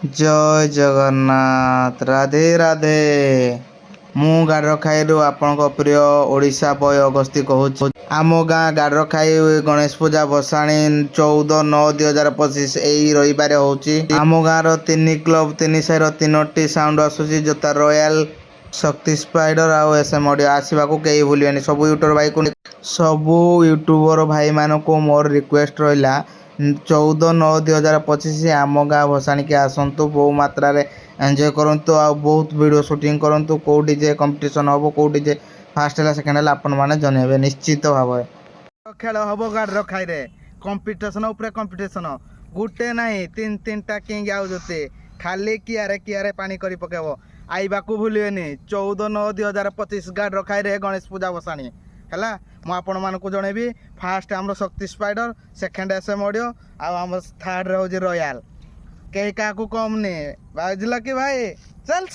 जय जगन्नाथ राधे राधे मु गाड़रखाई आपण प्रिय ओडिशा बय अगस्ती कहूँ आम गाँ गाड़रखाई गणेश पूजा बसाणी 14/9/2025 यही रविवार होची। आम गाँव तीन क्लब तीन साइर तीनो साउंड आसूसी जोता रॉयल शक्ति स्पाइडर आउ एसएम ऑडियो आसवा को कई भूलिए सब यूट्यूबर भाई को सबू यूट्यूबर भाई मान को मोर रिक्वेस्ट रहा 14/9/2025 आम गाँ भसाणी के आसतु बहु मात्रा एंजॉय करंतु आ बहुत वीडियो शूटिंग करंतु कौ डीजे कंपटीशन हम कौ डीजे फास्ट है सेकेंड है आपण मैंने जनइबे निश्चित भाव खेल हम गाड़ रखाई कंपटीशन उपरे कंपटीशन गुटे ना तीन तीन टा किंग आउते खाली कियारे पानी कर पकेब आइबा को भूलिए 14/9/2025 गाड़ रखाई गणेश पूजा बसाणी है मुझे जनइबी फास्ट आम शक्ति स्पाइडर सेकेंड एसएम ऑडियो आम थर्ड रे हूँ रॉयल कहीं क्या कम नहीं बाजिल कि भाई चल